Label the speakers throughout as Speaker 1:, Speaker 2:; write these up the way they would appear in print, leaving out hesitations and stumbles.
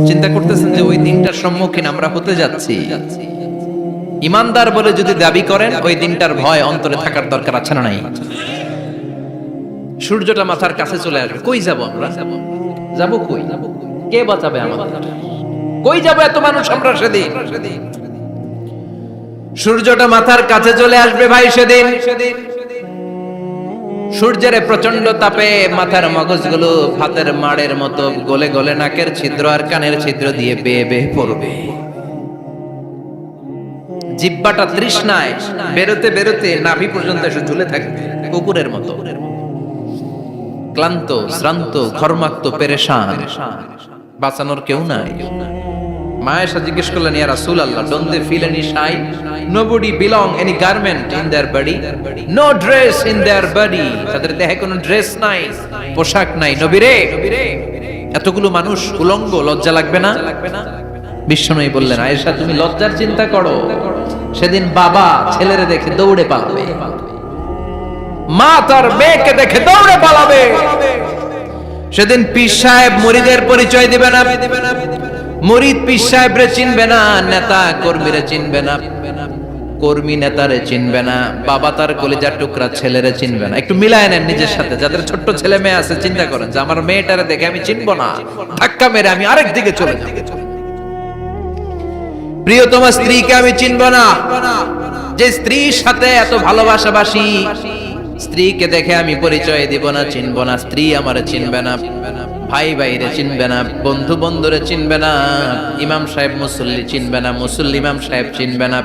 Speaker 1: চিন্তা করতেছেন যে ওই দিনটার সম্মুখীন আমরা হতে যাচ্ছি। ইমানদার বলে যদি দাবি করেন, ওই দিনটার ভয় অন্তরে থাকার দরকার আছে না নাই? সূর্যটা মাথার কাছে চলে আসবে, কই যাব আমরা? যাব কই? কে বাঁচাবে আমাদের? কই যাব এত মানুষ আমরা সেদিন? সূর্যটা মাথার কাছে চলে আসবে ভাই সেদিন। সূর্যের প্রচন্ড তাপে মাথার মগজগুলো ভাতের মাড়ের মতো গলে গলে নাকের ছিদ্র আর কানের ছিদ্র দিয়ে বেয়ে বেয়ে পড়বে। জিহ্বাটা তৃষ্ণায় বেরোতে বেরোতে নাভি পর্যন্ত এসে ঝুলে থাকবে কুকুরের মতো, ক্লান্ত, শ্রান্ত, ঘর্মাক্ত, পেরেশান, বাঁচানোর কেউ নাই। মায়েশা জিজ্ঞেস করলেন, ইয়া রাসূলুল্লাহ, don't they feel any shy? Nobody belong any garment in their body, no dress in their body. তাদের দেহে কোনো ড্রেস নাই, পোশাক নাই। নবী রে, এতগুলো মানুষ উলঙ্গ, লজ্জা লাগবে না? বিশ্বনবী বললেন, আয়েশা তুমি লজ্জার চিন্তা করো, সেদিন বাবা ছেলেরে দেখে দৌড়ে পালাবে, মা তার মেয়েকে দেখে দৌড়ে পালাবে। সেদিন পীর সাহেব মুরিদের পরিচয় দিবে না, মুরিদ পীর সাহেবরে চিনবে না, নেতা কর্মীরে চিনবে না, কর্মী নেতারে চিনবে না, বাবা তার কলিজার টুকরা ছেলেরে চিনবে না। একটু মিলায় নেন নিজের সাথে। যাদের ছোট্ট ছেলে মেয়ে আছে, চিন্তা করেন যে আমার মেয়েটারে দেখে আমি চিনবো না, ধাক্কা মেরে আমি আরেক দিকে চলে যাব। প্রিয়তম স্ত্রীকে আমি চিনবো না, যে স্ত্রীর সাথে এত ভালোবাসাবাসি, স্ত্রীকে দেখে আমি পরিচয় দিব না, চিনবো না। স্ত্রী আমারে চিনবে না, ভাই ভাইরে চিনবে না, বন্ধু বন্ধুরে চিনবে না, ইমাম সাহেব মুসল্লি চিনবে না, মুসল্লি ইমাম সাহেব চিনবে না,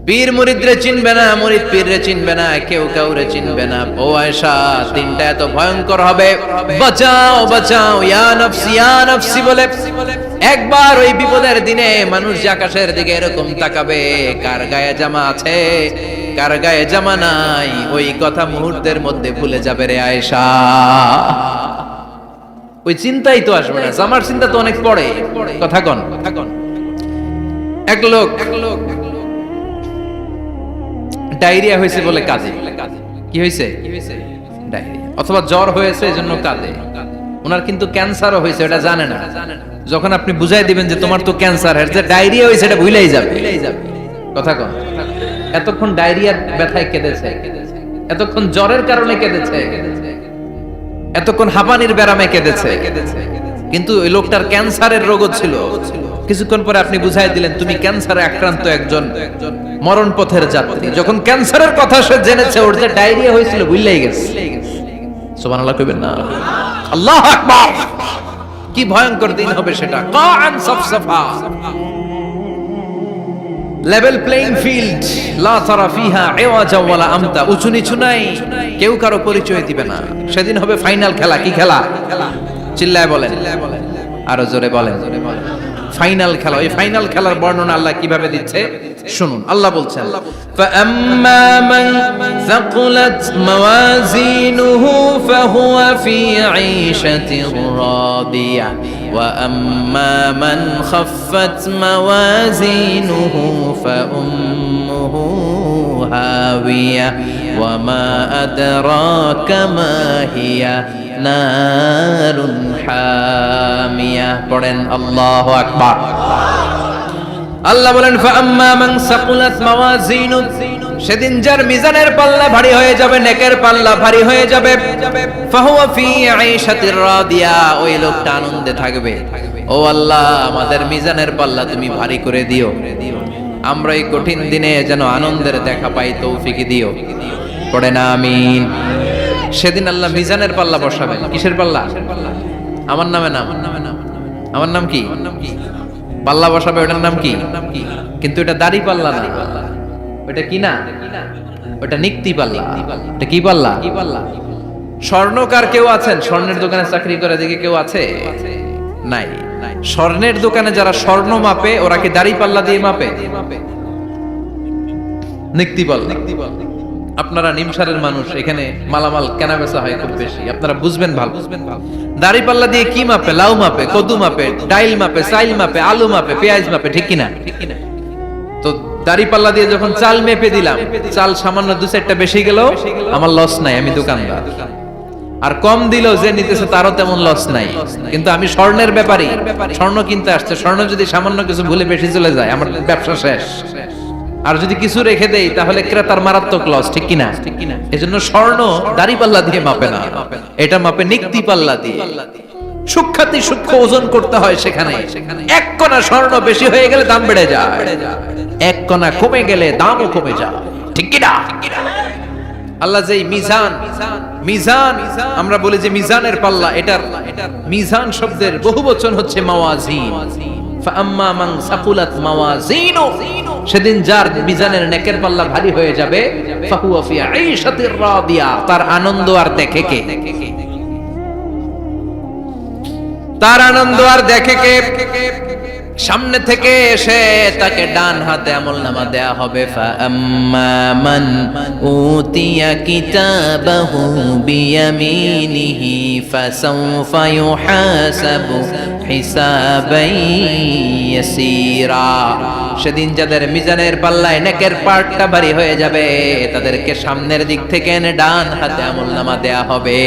Speaker 1: পীর মুরিদরে চিনবে না, মুরিদ পীররে চিনবে না, কেউ কাউরে চিনবে না। ও আয়েশা, দিনটা এত ভয়ঙ্কর হবে, বাঁচাও বাঁচাও, ইয়া নফসি ইয়া নফসি বলে একবার ওই বিপদের দিনে মানুষ যে আকাশের দিকে এরকম তাকাবে, কার গায়ে জামা আছে কার গায়ে জামা নাই, ওই কথা মুহূর্তের মধ্যে ভুলে যাবে রে আয়েশা। ওই চিন্তাই তো আসবে না, জামার চিন্তা তো অনেক পরে। কথা কন। এক লোক ডায়রিয়া হয়েছে বলে কাঁদে। কি হয়েছে? ডায়রিয়া, অথবা জ্বর হয়েছে এজন্য কাঁদে। ওনার কিন্তু ক্যান্সারও হয়েছে, এটা জানে না। যখন আপনি বুঝাই দিবেন যে তোমার তো ক্যান্সার, এর যে ডায়রিয়া হয়েছে এটা ভুলেই যাবে। কথা কন। এতক্ষণ ডায়রিয়ার ব্যথায় কেঁদেছে, এতক্ষণ জ্বরের কারণে কেঁদেছে, এতক্ষণ হাঁপানির ব্যারামে কেঁদেছে, কিন্তু ওই লোকটার ক্যান্সারের রোগও ছিল। কিছুক্ষণ পরে আপনি বুঝাই দিলেন তুমি ক্যান্সারে আক্রান্ত একজন মরণ পথের যাত্রী। যখন ক্যান্সারের কথা সে জেনেছে, ওর যে ডায়রিয়া হয়েছিল ভুলেই গেছে। সুবহানাল্লাহ কইবেন না? আল্লাহু আকবার। কি ভয়ঙ্কর দিন হবে সেটা। কান সাফসাফা, লেভেল প্লেইং ফিল্ড, লা তারা ফিহা ইওয়াজা ওয়ালা আমতা। উঁচু নিচু নাই, কেউ কারো পরিচয় দিবে না। সেদিন হবে ফাইনাল খেলা। কি খেলা? চিল্লায় বলেন, আরো জোরে বলেন। ফাইনাল খেলা। ওই ফাইনাল খেলার বর্ণনা আল্লাহ কিভাবে দিচ্ছে শুনুন। আল্লাহ বলছেন, ফাআম্মা মান সাকুলাত মাওয়াজিনুহু ফাহুয়া ফি ঈশাতির রাদিয়া ওয়া আম্মা মান খাফফাত মাওয়াজিনুহু ফাউম্মুহু হাওিয়া ওয়া মা আদরাকা মা হিয়া নারুন হামিয়া। পড়েন আল্লাহু আকবার। আল্লাহ বলেন, ফাআম্মা মান সাকুলাত মাওয়াজিনু, সেদিন যার মিজানের পাল্লা ভারী হয়ে যাবে, নেকের পাল্লা ভারী হয়ে যাবে, ফাহুয়া ফি ঈশাতির রাদিয়া, ওই লোকটা আনন্দে থাকবে। ও আল্লাহ, আমাদের মিজানের পাল্লা তুমি ভারী করে দিও, আমরা এই কঠিন দিনে যেন আনন্দের দেখা পাই, তৌফিক দিও। পড়েন আমিন। সেদিন আল্লাহ মিজানের পাল্লা বসাবেন। কিসের পাল্লা? আমার নামে নাম। আমার নাম কি? পাল্লা বসাবে, ওটার নাম কি? কিন্তু এটা দাড়ি পাল্লা না, ওটা কি না, ওটা নিক্তি পাল্লা। এটা কি পাল্লা? স্বর্ণকার কেউ আছেন? স্বর্ণের দোকানে চাকরি করে দেখে কেউ আছে? নাই। স্বর্ণের দোকানে যারা স্বর্ণ মাপে, ওরা কি দাড়ি পাল্লা দিয়ে মাপে? নিক্তি পাল্লা। আপনারা নিমসারের মানুষ, এখানে মালামাল কেনা বেচা হয় খুব বেশি, আপনারা বুঝবেন ভালো। দাড়ি পাল্লা দিয়ে কি মাপে? লাউ মাপে, কদু মাপে, ডাইল মাপে, চাইল মাপে, আলু মাপে, পেঁয়াজ মাপে, ঠিক কিনা? তো দাড়ি পাল্লা দিয়ে যখন চাল মেপে দিলাম, চাল সামান্য দু চারটা বেশি গেল, আমার লস নাই, আমি দোকানদার। আর কম দিলেও যে নিতেছে তারও তেমন লস নাই। কিন্তু আমি স্বর্ণের ব্যাপারী, স্বর্ণ কিনতে আসছে, স্বর্ণ যদি সামান্য কিছু ভুলে বেশি চলে যায় আমার ব্যবসা শেষ। আর যদি কিছু রেখে দেই তাহলে ক্রেতার মারাত্মক লস, ঠিক কিনা? এজন্য স্বর্ণ দাড়ি পাল্লা দিয়ে মাপে না, এটা মাপে নিক্তি পাল্লা দিয়ে। সূক্ষ্মাতি সূক্ষ্ম ওজন করতে হয় সেখানে। এক কণা স্বর্ণ বেশি হয়ে গেলে দাম বেড়ে যায়, এক কণা কমে গেলে দামও কমে যায়, ঠিক কিনা? আল্লাহ যে মিজান, মিজান আমরা বলি যে মিজানের পাল্লা, এটার মিজান শব্দের বহুবচন হচ্ছে মাওয়াজিন। ফাআম্মা মান সাকুলাত মাওয়াজিনু, সেদিন যার মিজানের নেকের পাল্লা ভারী হয়ে যাবে, ফাহুয়া ফি আইশাতির রাদিয়া, তার আনন্দ আর দেখে কে? তার আনন্দ আর দেখে কে? সামনে থেকে এসে তাকে ডান হাতে আমলনামা দেয়া হবে। ফাআম্মা মান উতিয়া কিতাবাহু বিয়ামিনিহি ফাসাউফা ইউহাসাবু হিসাবান ইয়াসীরা, সেদিন যাদের মিজানের পাল্লায় নেকের পার্টটা ভারী হয়ে যাবে তাদেরকে সামনের দিক থেকে এনে ডান হাতে আমলনামা দেয়া হবে।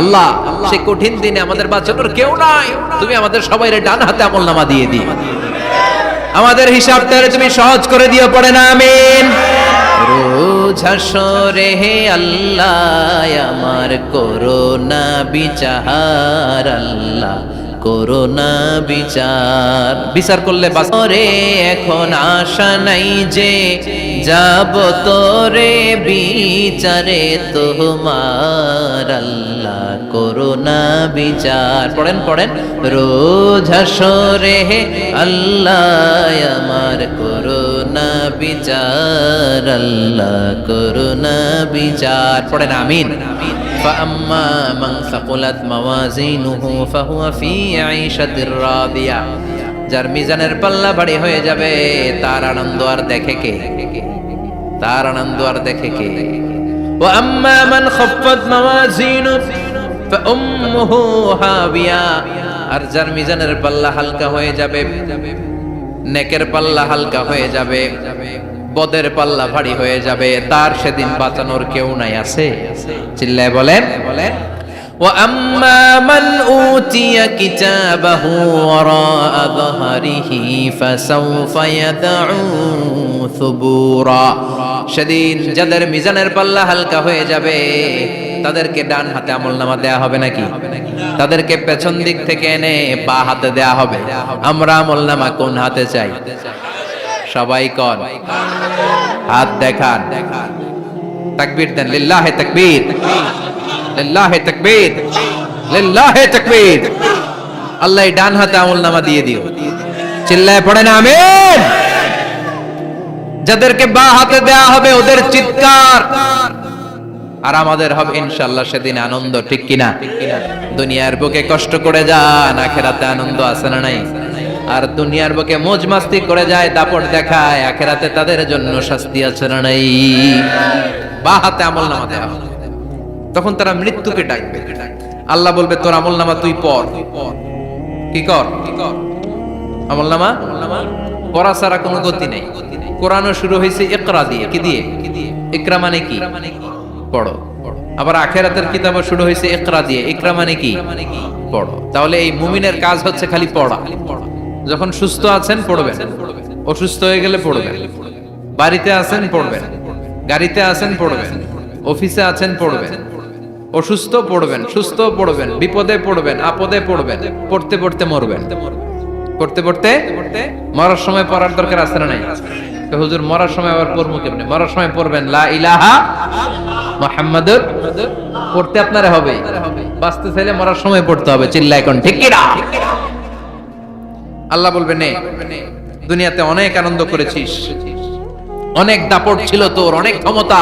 Speaker 1: আল্লাহ, সেই কঠিন দিনে আমাদের বাঁচানোর কেউ নাই, তুমি আমাদের সবাইরে ডান হাতে আমলনামা দিয়ে দিও, আমাদের হিসাবটা তুমি সহজ করে দিও, পড়ে না আমিন। রোজ হাসরে হে আল্লাহ আমার করোনা বিচার, আল্লাহ করোনা বিচার, বিচার করলে বাসরে এখন আশা নাই যে যাব তোরে বিচারে তোমার, আল্লাহ করোনা বিচার। পড়েন পড়েন, রোজ হাসরে হে আল্লাহ আমার করোনা বিচার, আল্লাহ করোনা বিচার, পড়েন আমিন। فأما من ثقلت موازينه فهو في عيشة راضية, যার মিজানের পাল্লা ভারী হয়ে যাবে তার আনন্দ আর দেখে কে? তার আনন্দ আর দেখে কে? وأما من خفت موازينه فأمه هاوية, আর যার মিজানের পাল্লা হালকা হয়ে যাবে, নেকের পাল্লা হালকা হয়ে যাবে, বদের পাল্লা ভারী হয়ে যাবে, তার সেদিন বাঁচানোর কেউ নাই। আছে? চিল্লায় বলেন। وَأَمَّا مَنْ أُوتِيَ كِتَابَهُ وَرَاءَ ظَهْرِهِ فَسَوْفَ يَدْعُو ثُبُورًا, সেদিন যাদের মিজানের পাল্লা হালকা হয়ে যাবে তাদেরকে ডান হাতে আমলনামা দেয়া হবে নাকি? তাদেরকে পেছন দিক থেকে এনে বা হাতে দেয়া হবে। আমরা আমলনামা কোন হাতে চাই? সবাই কোন হাত দেখান, তাকবীর দেন, লিল্লাহে তাকবীর, লিল্লাহে তাকবীর, লিল্লাহে তাকবীর। আল্লাহ ডান হাতে আমলনামা দিয়ে দিও, চিল্লায় পড়েন আমিন। যাদেরকে বা হাতে দেয়া হবে ওদের চিৎকার, আর আমাদের হবে ইনশাআল্লাহ সেদিন আনন্দ, ঠিক কিনা? দুনিয়ার বুকে কষ্ট করে যান, আখিরাতে আনন্দ আছে না নাই? আর দুনিয়ার বুকে মौज মাস্তি করে যায়, দাপট দেখায়, আখিরাতে তাদের জন্য শাস্তি আছে না নাই? বা হাতে আমলনামা দেয়া হবে, তখন তারা মৃত্যুকে ডাকবে। আল্লাহ বলবে তোর আমলনামা তুই পড়। কি কর? আমলনামা পড়া ছাড়া কোনো গতি নেই। কোরআনও শুরু হয়েছে ইকরা দিয়ে। কি দিয়ে? ইকরা মানে কি? পড়ো। আবার আখিরাতের কিতাবও শুরু হয়েছে ইকরা দিয়ে। ইকরা মানে কি? পড়ো। তাহলে এই মুমিনের কাজ হচ্ছে খালি পড়া। যখন সুস্থ আছেন পড়বেন, অসুস্থ হয়ে গেলে পড়বেন, বাড়িতে আছেন পড়বেন, গাড়িতে আছেন পড়বেন, অফিসে আছেন পড়বেন, অসুস্থ পড়বেন, সুস্থ পড়বেন, বিপদে পড়বেন, আপদে পড়বেন, পড়তে পড়তে মরবেন, পড়তে পড়তে মরার সময় পড়ার দরকার আছে না নাই? তো হুজুর মরার সময় আবার পড়বো কেমনে? মরার সময় পড়বেন লা ইলাহা মুহাম্মাদুর, পড়তে আপনারে হবে, বাঁচতে চাইলে মরার সময় পড়তে হবে। চিল্লা এখন ঠিক কি না? আল্লাহ বলবে নে, দুনিয়াতে অনেক আনন্দ করেছিস, অনেক দাপট ছিল তোর, অনেক ক্ষমতা,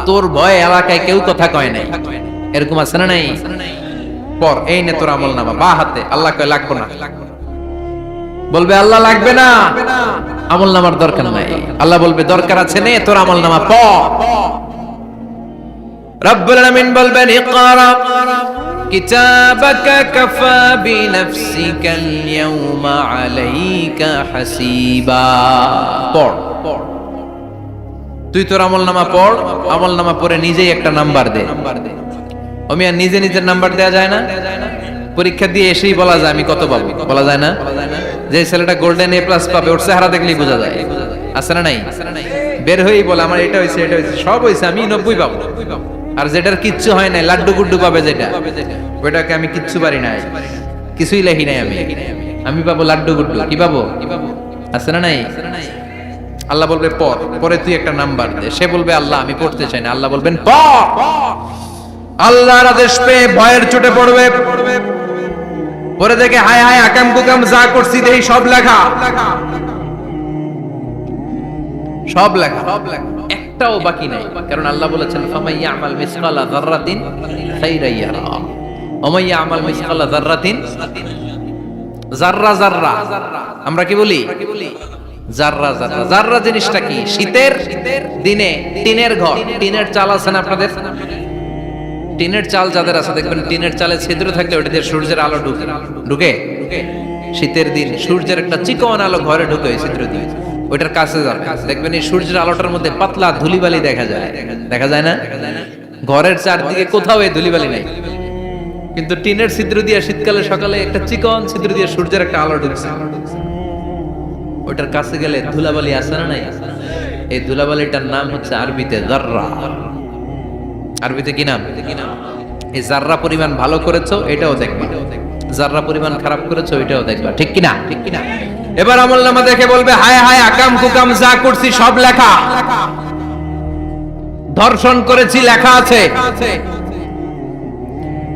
Speaker 1: তোর ভয়ে এলাকায় কেউ কথা কয় নাই, এরকম আছে না নাই? পর এই নে তোর আমলনামা বা হাতে। আল্লাহ কয় লাগবে না, বলবে আল্লাহ লাগবে না, আমলনামার দরকার নাই। আল্লাহ বলবে দরকার আছে, নে তোর আমলনামা পড়। রব্বুল আলামিন বলবেন ইকরা কিতাবাকা কাফা বিনাফসিকাল ইয়াউমা আলাইকা হাসিবা। পড়, তুই তোর আমলনামা পড়, আমলনামা পড়ে নিজেই একটা নাম্বার দে। আর নিজে নিজের নাম্বার দেওয়া যায় না? পরীক্ষা দিয়ে এসেই বলা যায় আমি কত পাবো, বলা যায় না? যে ছেলেটা গোল্ডেন এ প্লাস পাবে ওর চেহারা দেখলেই বোঝা যায়, আছে না নাই? বের হয়েই বলে আমার এটা হয়েছে, এটা হয়েছে, সব হয়েছে, আমি 90 পাবো। আর যেটার কিচ্ছু হয় নাই, লাড্ডু গুড্ডু পাবে যেটা, ওইটাকে আমি কিচ্ছু পারি নাই, কিছুই লেখি নাই আমি পাবো লাড্ডু গুড্ডু। কি পাবো? আছে না নাই? আল্লাহ বলবে পড়, পরে তুই একটা নাম্বার দে। সে বলবে আল্লাহ আমি পড়তে চাই না। আল্লাহ বলবেন পড়। আল্লাহর আদেশ পেয়ে ভয়ের চোটে পড়বে, পরে দেখে হায় হায় আকাম কুকাম যা করছি দেই সব লেখা, সব লেখা, একটাও বাকি নাই। কারণ আল্লাহ বলেছেন ফামাই ইয়ামাল মিসকালা যাররাতিন খাইরান ইয়ারা ওয়া মান ইয়ামাল মিসকালা যাররাতিন, যাররা যাররা আমরা কি বলি? যাররা যাররা। যাররা জিনিসটা কি? শীতের দিনে টিনের ঘর, টিনের চাল আছে না আপনাদের? টিনের চাল যাদের আছে দেখবেন টিনের চালে ছিদ্র থাকলে ওটাতে সূর্যের আলো ঢুকে। শীতের দিন সূর্যের একটা চিকন আলো ঘরে ঢুকে ওই ছিদ্র দিয়ে, ওইটার কাছে যাবে দেখবেন এই সূর্যের আলোটার মধ্যে পাতলা ধুলিবালি দেখা যায়, দেখা যায় না? ঘরের চারদিকে কোথাও এই ধুলিবালি নেই, কিন্তু টিনের ছিদ্র দিয়ে শীতকালে সকালে একটা চিকন ছিদ্র দিয়ে সূর্যের একটা আলো ঢুকছে, ওইটার কাছে গেলে ধুলাবালি আছে না নাই? এই ধুলাবালিটার নাম হচ্ছে আরবিতে যাররা। আরবিতে কি নাম? এই যাররা পরিমাণ ভালো করেছো এটাও দেখবা, যাররা পরিমাণ খারাপ করেছো এটাও দেখবা, ঠিক কিনা? ঠিক কিনা? এবার আমলনামা দেখে বলবে হায় হায় আকাম কুকাম যা করছি সব লেখা, ধর্ষণ করেছি লেখা আছে,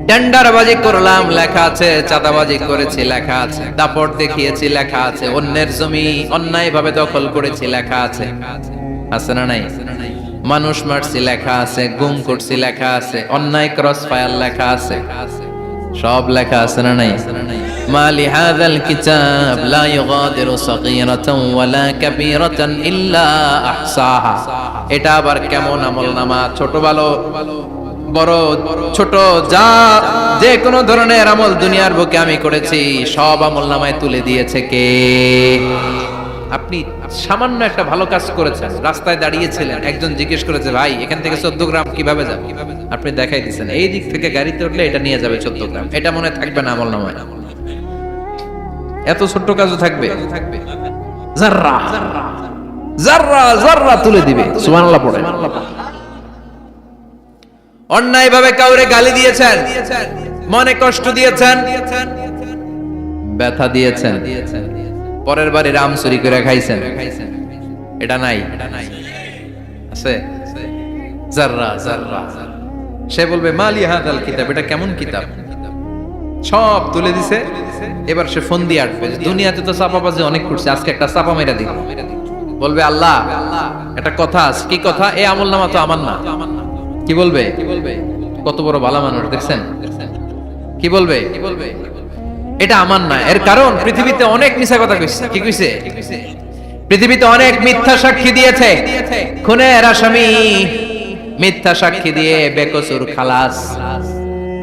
Speaker 1: টেন্ডারবাজি করলাম লেখা আছে, চাঁদাবাজি করেছি লেখা আছে, দাপট দেখিয়েছি লেখা আছে, অন্যের জমি অন্যায়ভাবে দখল করেছি লেখা আছে, আছে না নাই? মানুষ মারছি লেখা আছে, গুম করছি লেখা আছে, অন্যায় ক্রস ফায়ার লেখা আছে, সব লেখা আছে না নাই? মালি হাযাল কিতাব লা ইউগাদিরু সাগীরাতান ওয়ালা কাবীরাতান ইল্লা আহসাহা। এটা আবার কেমন আমলনামা? ছোট ভালো বড় ছোট যা যে কোনো ধরনের আমল দুনিয়ার বুকে আমি করেছি সব আমলনামায় তুলে দিয়েছে কে? আপনি সামান্য একটা ভালো কাজ করেছেন, রাস্তায় দাঁড়িয়েছিলেন, একজন জিজ্ঞেস করেছে ভাই এখান থেকে 14 গ্রাম কিভাবে যাবে, আপনি দেখাই দিচ্ছেন এই দিক থেকে গাড়িতে উঠলে এটা নিয়ে যাবে 14 গ্রাম, এটা মনে থাকবে না আমলনামায়? এত ছোট্ট কাজও থাকবে? যাররা যাররা যাররা তুলে দিবে। সুবহানাল্লাহ পড়ে। অন্যায় ভাবে কাউরে গালি দিয়েছেন, মনে কষ্ট দিয়েছেন, ব্যথা দিয়েছেন, পরের বাড়ি রাম চুরি করে খাইছেন, এটা নাই? আছে? যাররা যাররা। সে বলবে মালি হাযাল কিতাব, এটা কেমন কিতাব? সব তুলে দিছে। এবার সে ফোন দিয়ে আসবে, দুনিয়াতে তো চাপাবাজি অনেক করছে, আজকে একটা চাপা মেরা দিব। বলবে আল্লাহ একটা কথা আছে। কি কথা? এই আমলনামা তো আমার না। কি বলবে? কত বড় ভালো মানুষ দেখছেন? কি বলবে? এটা আমার না। এর কারণ পৃথিবীতে অনেক মিথ্যা কথা কইছে। কি কইছে? পৃথিবীতে অনেক মিথ্যা সাক্ষী দিয়েছে, খুনের আসামি মিথ্যা সাক্ষী দিয়ে বেকসুর খালাস।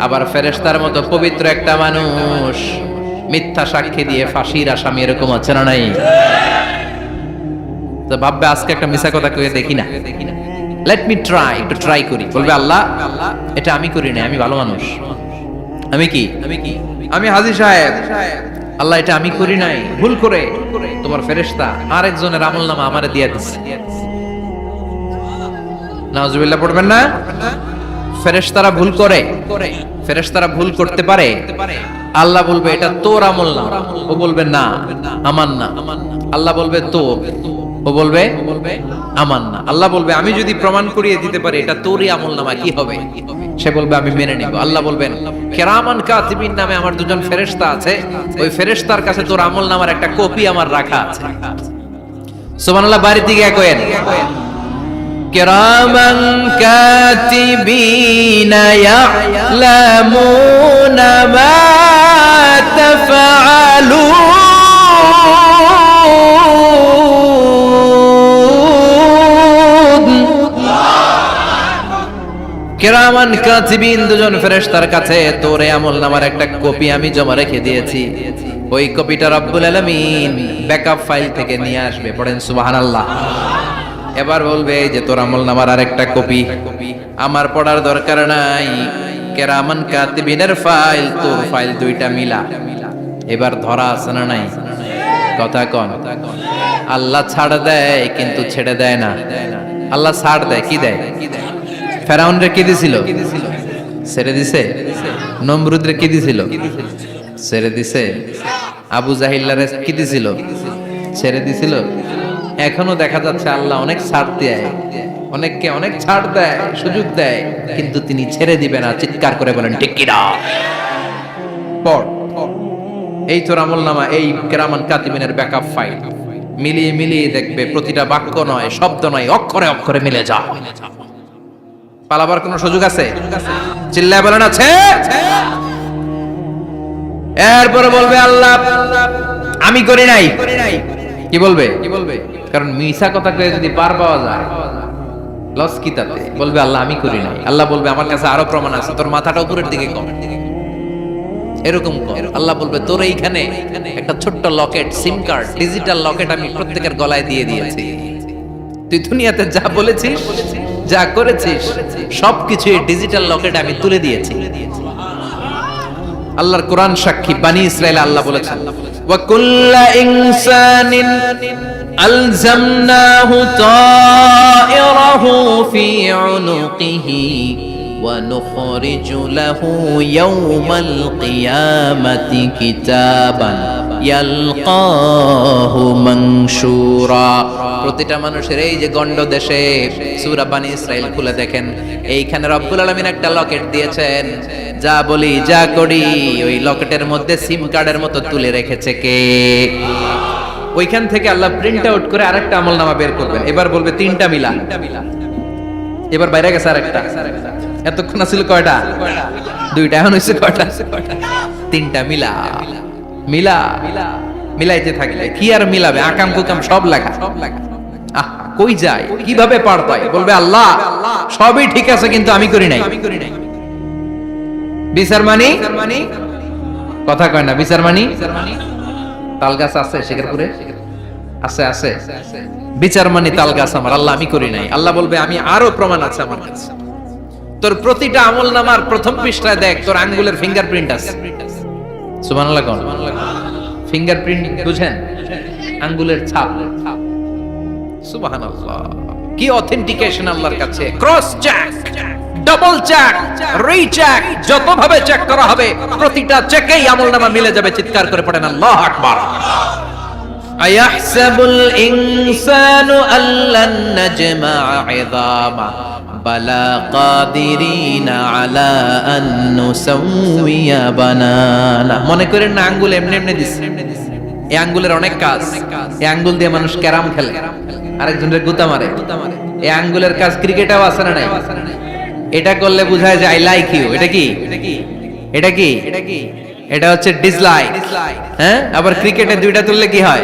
Speaker 1: আবার ফেরেশতার মতো পবিত্র একটা মানুষ মিথ্যা সাক্ষী দিয়ে ফাঁসির আসামি, এরকম আছে না নাই? তো ভাববে আজকে একটা মিথ্যা কথা কইয়ে দেখি না, লেট মি ট্রাই, একটু ট্রাই করি। বলবে আল্লাহ এটা আমি করি না, আমি ভালো মানুষ, আমি কি আমি হাজী সাহেব, আল্লাহ এটা আমি করি নাই, ভুল করে তোমার ফেরেশতা আরেকজনের আমলনামা আমারে দিয়ে দিচ্ছে। নাউজুবিল্লাহ পড়বেন না? ফেরেশতারা ভুল করে, ফেরেশতারা ভুল করতে পারে। আল্লাহ বলবে এটা তোর আমলনামা, ও বলবে না আমার না। আল্লাহ বলবে তোর, ও বলবে আমার না। আল্লাহ বলবে আমি যদি প্রমাণ করিয়ে দিতে পারি এটা তোরই আমলনামা, কি হবে? সে বলবে আমি মেনে নিব। আল্লাহ বলবেন কিরামান কাতিবিন নামে আমার দুজন ফেরেশতা আছে, ওই ফেরেশতার কাছে তোর আমলনামার একটা কপি আমার রাখা আছে। সুবহানাল্লাহ। বাড়িতে গিয়ে কইেন কিরামান কাতিবিনা ইয়ালামুনা মা তাফআলুন। কিরামান কাতিবিন দুজন ফেরেশতার কাছে তোর আমলনামার একটা কপি আমি জমা রেখে দিয়েছি। ওই কপিটা রব্বুল আলামিন ব্যাকআপ ফাইল থেকে নিয়ে আসবে। পড়েন সুবহানাল্লাহ। এবার বলবে এই যে তোর আমলনামার আরেকটা কপি, আমার পড়ার দরকার নাই, কেরামান কাতিবিনের ফাইল, তোর ফাইল দুইটা মিলা। এবার ধরা আছে না নাই? কথা কন। আল্লাহ ছাড় দেয় কিন্তু ছেড়ে দেয় না। আল্লাহ ছাড় দেয়, কি দেয়? ফেরাউনরে কি দিছিল? ছেড়ে দিছে। নমরুদরে কি দিছিল? ছেড়ে দিছে। আবু জাহিল্লারে কি দিছিল? ছেড়ে দিছিল। এখনো দেখা যাচ্ছে আল্লাহ অনেক ছাড় দেয়, অনেককে অনেক ছাড় দেয়, সুযোগ দেয়, কিন্তু তিনি ছেড়ে দিবে না। চিৎকার করে বলেন ঠিক কি না? পড়, এই তোর আমলনামা, এই কেরামান কাতিবিনের ব্যাকআপ ফাইল মিলিয়ে মিলিয়ে দেখবে প্রতিটা বাক্য নয়, শব্দ নয়, অক্ষরে অক্ষরে মিলে যা। পালাবার কোনো সুযোগ আছে? চিল্লায় বলেন আছে। এরপরে বলবে আল্লাহ আমি করি নাই। কি বলবে? কারণ মিছা কথা কয়ে যদি পার পাওয়া যায় লস কি তাতে? বলবে আল্লাহ আমি করি নাই। আল্লাহ বলবে আমার কাছে আরো প্রমাণ আছে, তোর মাথাটা উপরের দিকে কর, এরকম কর। আল্লাহ বলবে তোর এইখানে একটা ছোট্ট লকেট, সিম কার্ড, ডিজিটাল লকেট আমি প্রত্যেকের গলায় দিয়ে দিয়েছি। তুই দুনিয়াতে যা বলেছিস, যা করেছিস, সবকিছু এই ডিজিটাল লকেটে আমি তুলে দিয়েছি। আল্লাহর কোরআন সাক্ষী, বানি ইসরাইল আল্লাহ বলেছেন ওয়া কুল্লা ইনসানিন আলজামনাহু তায়রাহু ফি উনুকিহি ওয়া নুখরিজু লাহু ইয়াওমাল কিয়ামাতি কিতাবান ইয়ালকাহু মানশুরা। প্রতিটা মানুষের এই যে গন্ড দেশে সূরা বানি ইসরাইল খুলে দেখেন, এইখানে রব্বুল আলামিন একটা লকেট দিয়েছেন। যা বলি যা করি ওই লকেটের মধ্যে সিম কার্ডের মতো তুলে রেখেছে কে? ওইখান থেকে আল্লাহ প্রিন্ট আউট করে আরেকটা আমলনামা বের করবেন। এবার বলবে তিনটা মিলা। এবার বাইরে গেছে আরেকটা। এতক্ষণ ছিল কয়টা? দুইটা। এখন হইছে কয়টা? তিনটা মিলা। মিলা মিলাইতে থাকলে কি আর মিলাবে? আকাম কুকাম সব লাগা। কই যায়, কিভাবে পার পায়? বলবে আল্লাহ সবই ঠিক আছে কিন্তু আমি করি নাই। বিচার মানি কথা কয় না। বিচার মানি তাল গাছ আছে শেখরপুরে? আছে আছে। বিচার মানি তাল গাছ আমার। আল্লাহ আমি করি নাই। আল্লাহ বলবে আমি আরো প্রমাণ আছে আমার কাছে। তোর প্রতিটা আমলনামার প্রথম পৃষ্ঠায় দেখ তোর আঙ্গুলের ফিঙ্গারপ্রিন্ট আছে। সুবহানাল্লাহ কোন? ফিঙ্গারপ্রিন্ট বুঝেন? আঙ্গুলের ছাপ। সুবহানাল্লাহ, কি অথেন্টিকেশন আল্লাহর কাছে। Cross check, double check, recheck, যতভাবে চেক করা হবে প্রতিটা চেকেই আমলনামা মিলে যাবে। চিৎকার করে পড়েন আল্লাহু আকবার। আয়াহসাবুল ইনসানু আল্লান নাজমা'a 'ইযামা বালা কাদিরিনা আলা আন নুসাউইয়া বানানা। মনে করেন না আঙ্গুল এমনি এমনি দিছে। এই আঙ্গুলের অনেক কাজ। এই আঙ্গুল দিয়ে মানুষ ক্যারাম খেলে, আরেকজনের গুতা মারে। এই আঙ্গুলের কাজ ক্রিকেটেও আছে না নাই? এটা করলে বোঝায় যে আই লাইক ইউ। এটা কি? এটা কি? এটা হচ্ছে ডিসলাইক। হ্যাঁ, আবার ক্রিকেটে দুইটা তুললে কি হয়?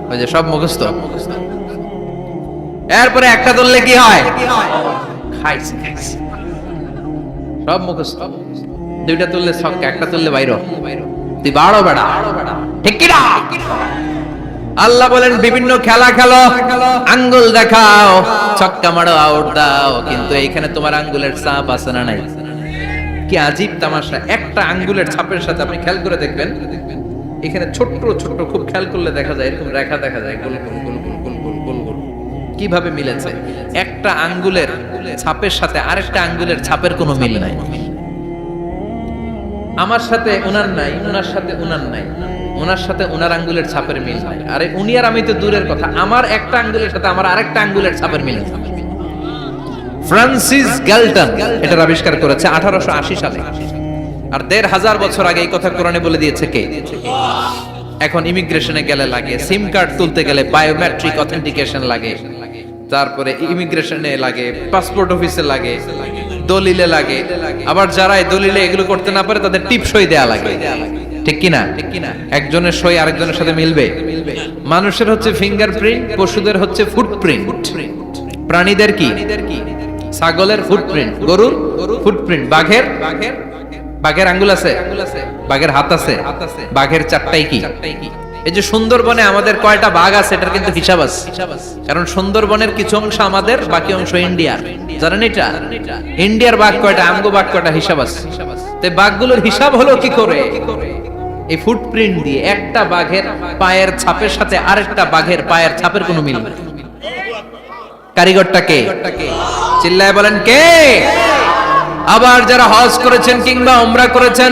Speaker 1: ওই যে সব মুখস্থ। এরপরে একটা তুললে কি হয়? খাইছে। সব মুখস্থ। দুইটা তুললে ছক্কা, একটা তুললে বাইরে। তুই বাড়ো বেড়া, ঠিক কি না? আল্লাহ বলেন বিভিন্ন খেলা খেলো, আঙ্গুল দেখাও, ছক্কা মারো, আউট দাও, কিন্তু এইখানে তোমার আঙ্গুলের ছাপ আছে না নাই? কি আজীব তামাশা। একটা আঙ্গুলের ছাপের সাথে আপনি খেয়াল করে দেখবেন, এখানে ছোট্ট ছোট্ট খুব খেয়াল করলে দেখা যায় এরকম রেখা দেখা যায়, গোল গোল গোল গোল গোল গোল গোল গোল। কিভাবে মিলেছে? একটা আঙ্গুলের ছাপের সাথে আরেকটা আঙ্গুলের ছাপের কোনো মিল নাই। আমার সাথে উনার নাই, উনার সাথে উনার নাই, ওনার সাথে ওনার আঙ্গুলের ছাপের মিল নাই। আরে উনি আর আমি তো দূরের কথা, আমার একটা আঙ্গুলের সাথে আমার আরেকটা আঙ্গুলের ছাপের মিল। ফ্রান্সিস গ্যালটন এটার আবিষ্কার করেছে 1880 সালে। আর 1500 বছর আগে এই কথা কোরআনে বলে দিয়েছে কে? এখন ইমিগ্রেশনে গেলে লাগে, সিম কার্ড তুলতে গেলে বায়োমেট্রিক অথেন্টিকেশন লাগে, তারপরে ইমিগ্রেশনে লাগে, পাসপোর্ট অফিসে লাগে, দলিলে লাগে, আবার যারা এই দলিলে এগুলো করতে না পারে তাদের টিপ সই দেয়া লাগে। ঠিক কি না? একজনের সই আরেকজনের সাথে মিলবে? মানুষের হচ্ছে ফিঙ্গারপ্রিন্ট, পশুদের হচ্ছে ফুটপ্রিন্ট। প্রাণীদের কি? ছাগলের ফুটপ্রিন্ট, গরুর ফুটপ্রিন্ট, বাঘের আঙ্গুল আছে, বাঘের হাত আছে, বাঘের চারটাই কি? এই যে সুন্দরবনে আমাদের কয়টা বাঘ আছে এটার কিন্তু হিসাব আছে, কারণ সুন্দরবনের কিছু অংশ আমাদের, বাকি অংশ ইন্ডিয়ার। জানেন এটা? ইন্ডিয়ার বাঘ কয়টা, আমগো বাঘ কয়টা, হিসাব আছে। তো বাঘগুলোর হিসাব হলো কি করে? এই ফুটপ্রিন্ট দিয়ে। একটা বাঘের পায়ের ছাপের সাথে আরেকটা বাঘের পায়ের ছাপের কোনো মিল নেই। কারিগরটা কে? চিল্লায় বলেন কে? আবার যারা হজ করেছেন কিংবা উমরা করেছেন,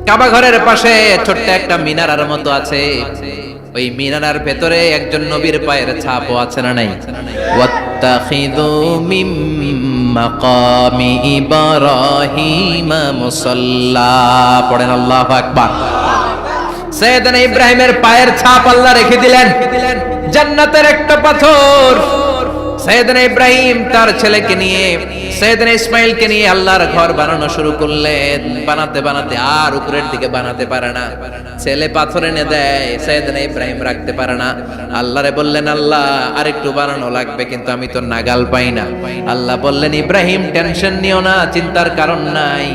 Speaker 1: কাবা ঘরের পাশে ছোট্ট একটা মিনারার মতো আছে, ওই মিনারার ভেতরে একজন নবীর পায়ের ছাপও আছে না নাই? ওয়াত্তাখিযু মিম মাকামি ইব্রাহিম মুসাল্লা, পড়েন আল্লাহু আকবার। সাইয়েদনা ইব্রাহিমের পায়ের ছাপ আল্লাহ রেখে দিলেন জান্নাতের একটা পাথর। সাইয়েদনা ইব্রাহিম তার ছেলেকে নিয়ে, সাইয়েদনা ইসমাইলকে নিয়ে আল্লাহর ঘর বানানো শুরু করলেন। বানাতে বানাতে আর উপরের দিকে বানাতে পারে না, ছেলে পাথর এনে দেয়, সাইয়েদনা ইব্রাহিম রাখতে পারে না। আল্লাহরে বললেন, আল্লাহ আরেকটু বানানো লাগবে, কিন্তু আমি তো নাগাল পাই না। আল্লাহ বললেন, ইব্রাহিম টেনশন নিও না, চিন্তার কারণ নাই,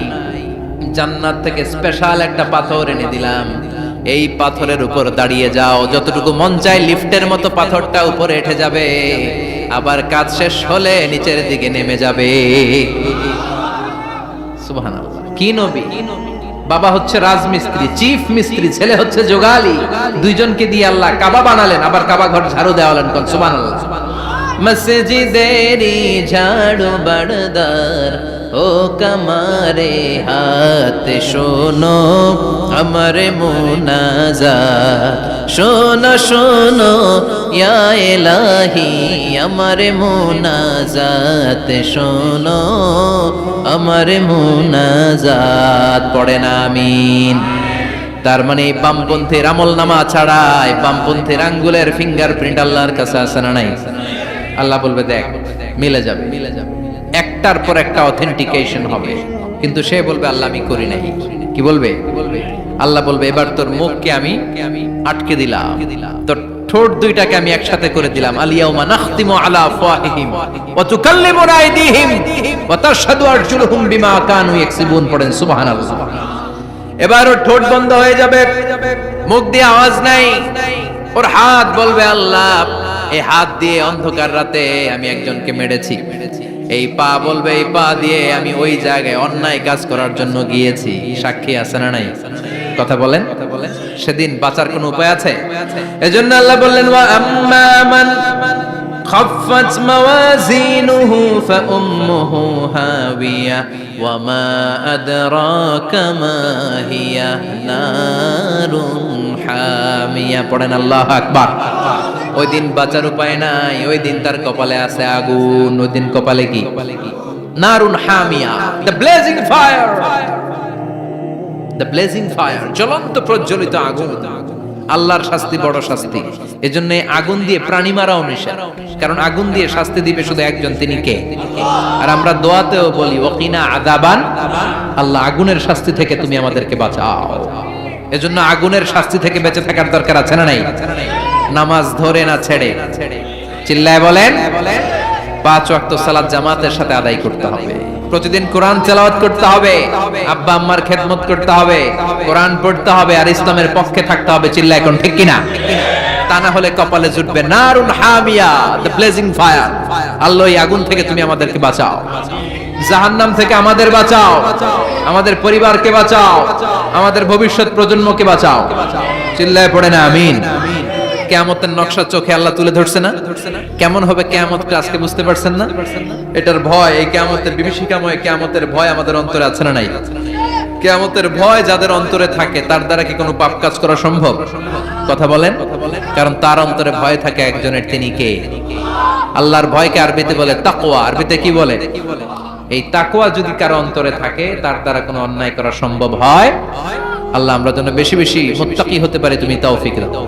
Speaker 1: জান্নাত থেকে স্পেশাল একটা পাথর এনে দিলাম, এই পাথরের উপর দাঁড়িয়ে যাও, যতটুকু মন চায় লিফটের মতো পাথরটা উপরে উঠে যাবে, আবার কাজ শেষ হলে নিচের দিকে নেমে যাবে। সুবহানাল্লাহ। কি নবী? বাবা হচ্ছে রাজমিস্ত্রি, চিফ মিস্ত্রি, ছেলে হচ্ছে যোগালী, দুইজনকে দিয়ে আল্লাহ কাবা বানালেন, আবার কাবা ঘর ঝাড়ু দেওয়ালেন। কোন সুবহানাল্লাহ। মসজিদেরি ঝাড়ু বারদার ও কামারে হাত, শোনো আমার মুনাজাত, শোনো শোনো ইয়া ইলাহি আমার মুনাজাত, শোনো আমার মুনাজাত, পড়েন আমিন। তার মানে বামপন্থীর আমল নামা ছাড়াই বামপন্থীর আঙ্গুলের ফিঙ্গারপ্রিন্ট আল্লাহর কাছে আছে না নাই? আল্লাহ বলবে দেখ মিলে যাবে, মিলে যাবে, একটার পর একটা অথেন্টিকেশন হবে, কিন্তু সে বলবে আল্লাহ আমি করি নাই। কি বলবে? আল্লাহ বলবে এবার তোর মুখকে আমি আটকে দিলাম, তোর ঠোঁট দুইটাকে আমি একসাথে করে দিলাম। আলিয়াউমা নাখতিমু আলা আফওয়াহিহিম ওয়া তুকাল্লিমুনা আইদিহিম ওয়া তাশহাদু আরজুলুহুম বিমা কানু ইয়াকসিবুন, পড়েন সুবহানাল্লাহ। এবার ওর ঠোঁট বন্ধ হয়ে যাবে, মুখ দিয়ে আওয়াজ নাই, ওর হাত বলবে আল্লাহ এই হাত দিয়ে অন্ধকার রাতে আমি একজনকে মেরেছি, এই পা বলবে এই পা দিয়ে আমি ওই জায়গায় অন্যায় কাজ করার জন্য গিয়েছি। সাক্ষী আছে না নাই? কথা বলেন। সেদিন বাঁচার কোনো উপায় আছে? এজন্য আল্লাহ বললেন, ওয়া আম্মা মান খাফফাত মাওয়াজিনুহু ফাউম্মুহু হাবিয়া ওয়া মা আদরাকা মা হিয়া নারুন হামিয়া, পড়েন আল্লাহু আকবার। ওই দিন বাঁচার উপায় নাই, ওই দিন তার কপালে আছে আগুন। ওই দিন কপালে কি? নারুন হামিয়া, the blazing fire, the blazing fire, জ্বলন্ত প্রজ্বলিত আগুন। আল্লাহর শাস্তি বড় শাস্তি, এজন্য আগুন দিয়ে প্রাণী মারাও নিষেধ, কারণ আগুন দিয়ে শাস্তি দিবে শুধু একজন, তিনি কে? আর আমরা দোয়াতেও বলি ওয়াকিনা আযাবান, আল্লাহ আগুনের শাস্তি থেকে তুমি আমাদেরকে বাঁচাও। এজন্য আগুনের শাস্তি থেকে বেঁচে থাকার দরকার আছে না নাই? নামাজ ধরে না ছেড়ে, চিল্লায় বলেন, 5 ওয়াক্ত সালাত জামাতের সাথে আদায় করতে হবে, প্রতিদিন কোরআন তেলাওয়াত করতে হবে, আব্বা আম্মার খেদমত করতে হবে, কোরআন পড়তে হবে, আর ইসলামের পক্ষে থাকতে হবে। চিল্লায় কোন ঠিক কিনা? তা না হলে কপালে জুটবে নারুন হামিয়া, দ্য ব্লেজিং ফায়ার। আল্লাহ এই আগুন থেকে তুমি আমাদেরকে বাঁচাও, জাহান্নাম থেকে আমাদের বাঁচাও, আমাদের পরিবারকে বাঁচাও, আমাদের ভবিষ্যৎ প্রজন্মকে বাঁচাও। চিল্লায় পড়ে না আমিন। কিয়ামতের নকশা চোখে আল্লাহ তুলে ধরছে না? কেমন হবে কিয়ামতটা আজকে বুঝতে পারছেন না? এটার ভয়, এই কিয়ামতের বিভীষিকাময় কিয়ামতের ভয় আমাদের অন্তরে আছে না নাই? কিয়ামতের ভয় যাদের অন্তরে থাকে তার দ্বারা কি কোনো পাপ কাজ করা সম্ভব? কথা বলেন। কারণ তার অন্তরে ভয় থাকে একজনের, তিনি কে? আল্লাহর ভয়কে আরবিতে বলে তাকওয়া। আরবিতে কি বলে? এই তাকওয়া যদি কারো অন্তরে থাকে তার দ্বারা কোনো অন্যায় করা সম্ভব হয়। আল্লাহ আমরা যেন বেশি বেশি মুত্তাকি হতে পারি, তুমি তৌফিক দাও।